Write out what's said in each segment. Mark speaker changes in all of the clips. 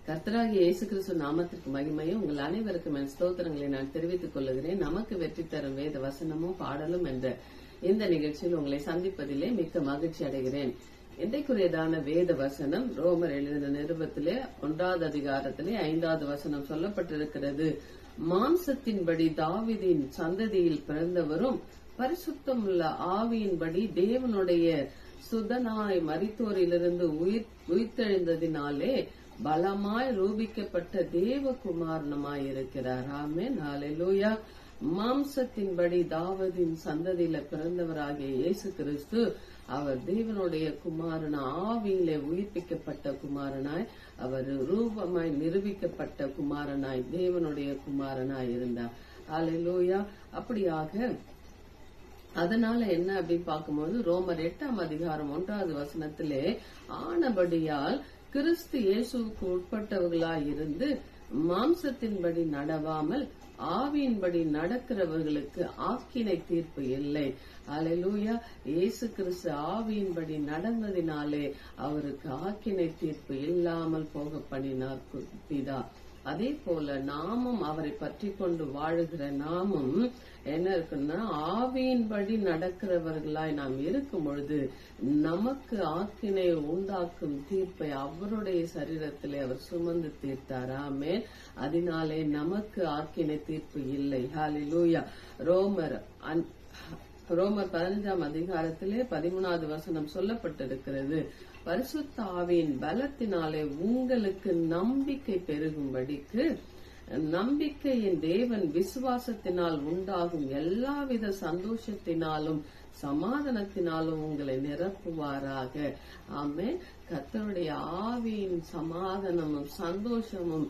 Speaker 1: கர்த்தராகிய இயேசு கிறிஸ்து நாமத்திற்கு மகிமையும் உங்கள் அனைவருக்கும் என் ஸ்தோத்திரங்களை நான் தெரிவித்துக் கொள்ளுகிறேன். நமக்கு வெற்றி தரும் வேத வசனமும் பாடலும் என்ற இந்த நிகழ்ச்சியில் உங்களை சந்திப்பதிலே மிக்க மகிழ்ச்சி அடைகிறேன். இன்றைக்குரியதான வேத வசனம் ரோமர் எழுதின நிருபத்திலே 1வது அதிகாரத்திலே 5வது வசனம் சொல்லப்பட்டிருக்கிறது. மாம்சத்தின்படி தாவீதின் சந்ததியில் பிறந்தவரும் பரிசுத்தமுள்ள ஆவியின்படி தேவனுடைய சுதனாய் மரித்தோரிலிருந்து உயிர்த்தெழுந்ததினாலே பலமாய் ரூபிக்கப்பட்ட தேவகுமாரனுமாய் இருக்கிறார். ஆமென், ஹல்லேலூயா. மாம்சத்தின்படி தாவீதின் சந்ததியில பிறந்தவராகிய இயேசு கிறிஸ்து அவர் தேவனுடைய குமாரன், ஆவியிலே உயிர்ப்பிக்கப்பட்ட குமாரனாய், அவர் ரூபமாய் நிரூபிக்கப்பட்ட குமாரனாய், தேவனுடைய குமாரனாய் இருந்தார். ஹல்லேலூயா. அப்படியாக அதனால என்ன அப்படின்னு பார்க்கும்போது ரோமர் 8ஆம் அதிகாரம் 1வது வசனத்திலே ஆனபடியால் கிறிஸ்து இயேசுவுக்கு உட்பட்டவர்களாய் இருந்து மாம்சத்தின்படி நடவாமல் ஆவியின்படி நடக்கிறவர்களுக்கு ஆக்கினை தீர்ப்பு இல்லை. அல்லேலூயா. இயேசு கிறிஸ்து ஆவியின்படி நடந்ததினாலே அவருக்கு ஆக்கினை தீர்ப்பு இல்லாமல் போக பண்ணினார் பிதா. அதே போல நாமும் அவரை பற்றி கொண்டு வாழுகிற நாமும் என்ன இருக்குன்னா, ஆவியின்படி நடக்கிறவர்களாய் நாம் இருக்கும் பொழுது நமக்கு ஆக்கினை உண்டாக்கும் தீர்ப்பை அவருடைய சரீரத்திலே அவர் சுமந்து தீர்த்தார். ஆமென். அதனாலே நமக்கு ஆக்கினை தீர்ப்பு இல்லை. ஹல்லேலூயா. ரோமர் 15ஆம் அதிகாரத்திலே 13வது வசனம் சொல்லப்பட்டிருக்கிறது. பரிசுத்த ஆவியின் பலத்தினாலே உங்களுக்கு நம்பிக்கை பெருகும்படிக்கு நம்பிக்கையின் தேவன் விசுவாசத்தினால் உண்டாகும் எல்லாவித சந்தோஷத்தினாலும் சமாதானத்தினாலும் உங்களை நிரப்புவாராக. ஆமென். கர்த்தருடைய ஆவியின் சமாதானமும் சந்தோஷமும்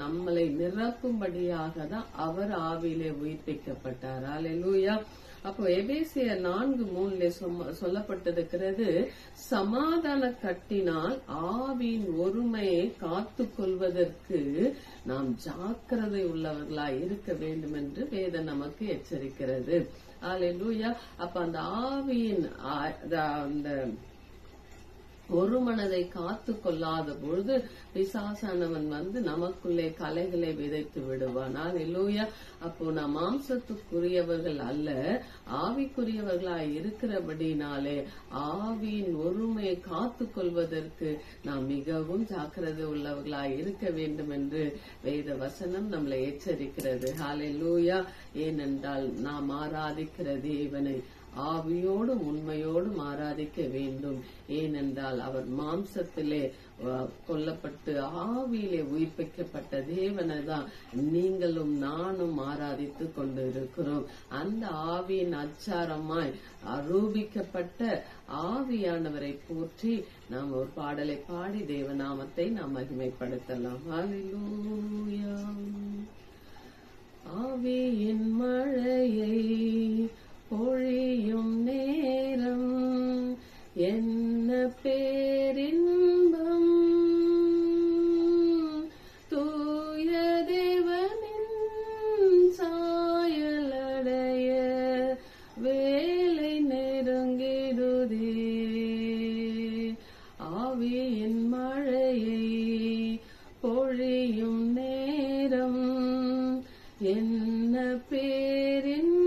Speaker 1: நம்மளை நிரப்பும்படியாக தான் அவர் ஆவியிலே உயிர்ப்பிக்கப்பட்டார். அல்லேலூயா. அப்போ எபேசியர் 4:3 சொல்லப்பட்டிருக்கிறது, சமாதான கட்டினால் ஆவியின் ஒருமையை காத்து கொள்வதற்கு நாம் ஜாக்கிரதை உள்ளவர்களாய் இருக்க வேண்டும் என்று வேதம் நமக்கு எச்சரிக்கிறது. அல்லேலூயா. அப்ப அந்த ஆவியின் அந்த ஒரு மனதை காத்து கொள்ளாத பொழுது பிசாசானவன் வந்து நமக்குள்ளே கலைகளை விதைத்து விடுவான். அல்லேலூயா. அப்போ நாம் மாம்சத்துக்குரியவர்கள் அல்ல, ஆவிக்குரியவர்களாய் இருக்கிறபடினாலே ஆவியின் ஒருமையை காத்து கொள்வதற்கு நாம் மிகவும் ஜாக்கிரதை உள்ளவர்களாய் இருக்க வேண்டும் என்று வேத வசனம் நம்மளை எச்சரிக்கிறது. ஹல்லேலூயா. ஏனென்றால் நாம் ஆராதிக்கிற தேவனை ஆவியோடும் உண்மையோடும் ஆராதிக்க வேண்டும். ஏனென்றால் அவர் மாம்சத்திலே கொல்லப்பட்டு ஆவியிலே உயிர்ப்பிக்கப்பட்ட தேவனை தான் நீங்களும் நானும் ஆராதித்து கொண்டு இருக்கிறோம். அந்த ஆவியின் அச்சாரமாய் அரூபிக்கப்பட்ட ஆவியானவரை போற்றி நாம் ஒரு பாடலை பாடி தேவநாமத்தை நாம் மகிமைப்படுத்தலாம். ஹல்லேலூயா. ஆவியின் மழையை பொழியும் நேரம் என்ன பேரின்பம், தூய தேவனின் சாயலடைய வேலை நெருங்கிடுதே. ஆவியின் மழையை பொழியும் நேரம் என்ன பேரின்பம்,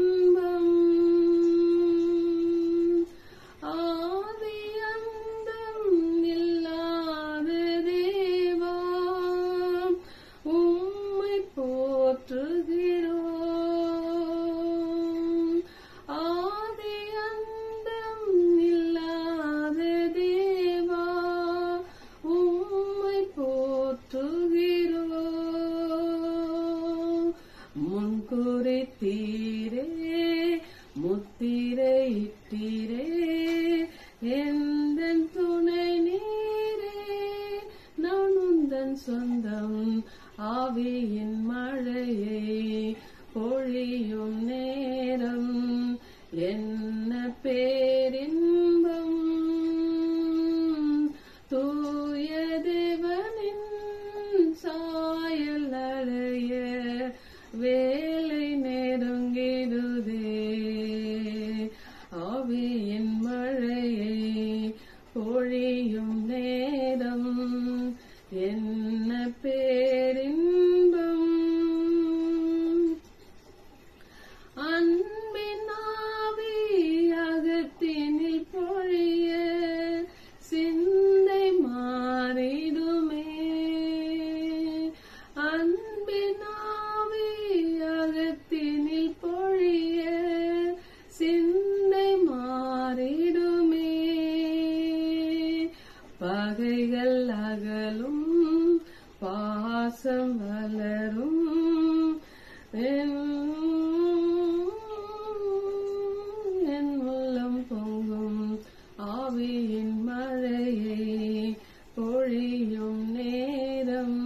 Speaker 1: முன்குறித்தீரே முத்திரையிட்டீரே எந்தன் துணை நீரே, நான் உந்தன் சொந்தம். ஆவியின் மழையை பொழியும் நேரம் என்ன பேரின்பம், தூய தேவனின் சாயல் அடைய வேலை நெருங்கிடுதே. ஆவியின் மழையை பொழியும் நேரம் என் என்ன பேரின்பம். அன்பின் ஆவி அகத்தினில் பொழிய சிந்தை மாறிடுமே. அன்பின் ஆவி அகத்தினில் பொழிய சிந்தை மாறிடுமே. பகைகள் அகலும் பாசம் வளரும். என் உள்ளம் பொங்கும் ஆவியின் மழையை பொழியும் நேரம்.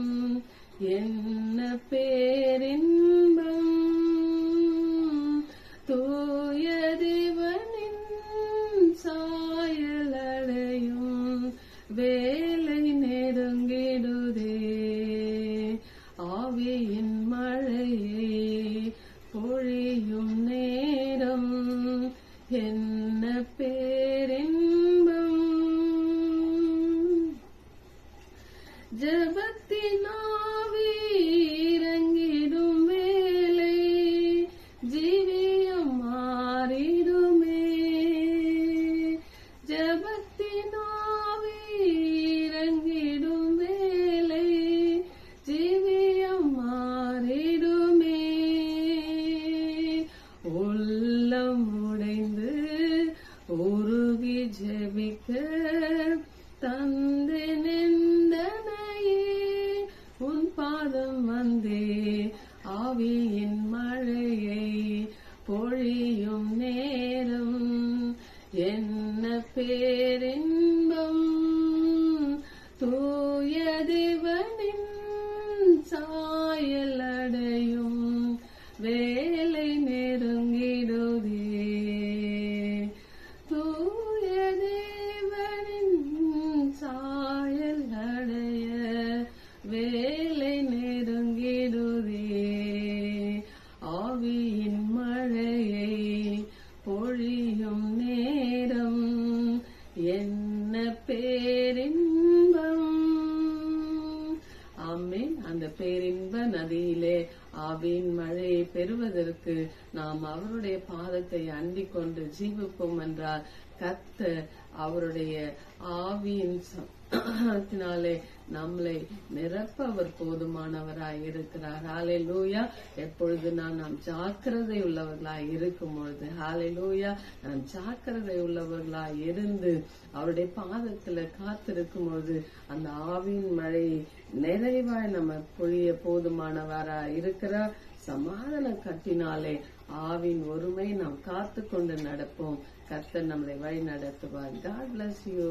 Speaker 1: என்ன பேரின்பம். தூய தேவனின் சாயலடையும் வேலை நெருங்கிடுதே. ஆவியின் மழையை பொழியும் நேரம். என்ன பேரின்பம். ஜபத்தின் ஆவி இறங்கிடும் வேளை ஜீவியம் மாறிடுமே. ஜபத்தின் ஆவி இறங்கிடும் வேளை ஜீவியம் மாறிடுமே. உள்ளம் உடைந்து உருகி ஜெபிக்க தந்து நிந்தனையே உன் பாதம் வந்தே. ஆவியின் மழையை பொழியும் நேரம். என்ன பேரின்பம். தூய தேவனின் சாயல் அடையும் வேலை நெருங்கிடுதே. தூய தேவனின் சாயல் அடைய வேலை நெருங்கிடுதே. ஆவியின் மழையை பொழியும் நேரம். என்ன பேரின்பம். ஆமென். அந்த பேரின்ப நதியிலே ஆவியின் மழையை பெறுவதற்கு நாம் அவருடைய பாதத்தை அண்டிக் கொண்டு ஜீவிப்போம் என்றால் கர்த்தர் அவருடைய ஆவியின் சத்தினாலே நம்மளை நிரப்ப அவர் போதுமானவராய் இருக்கிறார். ஹல்லேலூயா. எப்பொழுது நாம் ஜாக்கிரதை உள்ளவர்களாய் இருக்கும் பொழுது, ஹல்லேலூயா, நாம் ஜாக்கிரதை உள்ளவர்களாய் இருந்து அவருடைய பாதத்துல காத்திருக்கும் பொழுது அந்த ஆவியின் மழை நிறைவாய் நம்ம பொழிய போதுமானவராய் இருக்கிறார். சமாதான கட்டினாலே ஆவின் ஒருமை நாம் காத்து கொண்டு நடப்போம். கர்த்தர் நம்மளை வழி நடத்துவார். God bless you.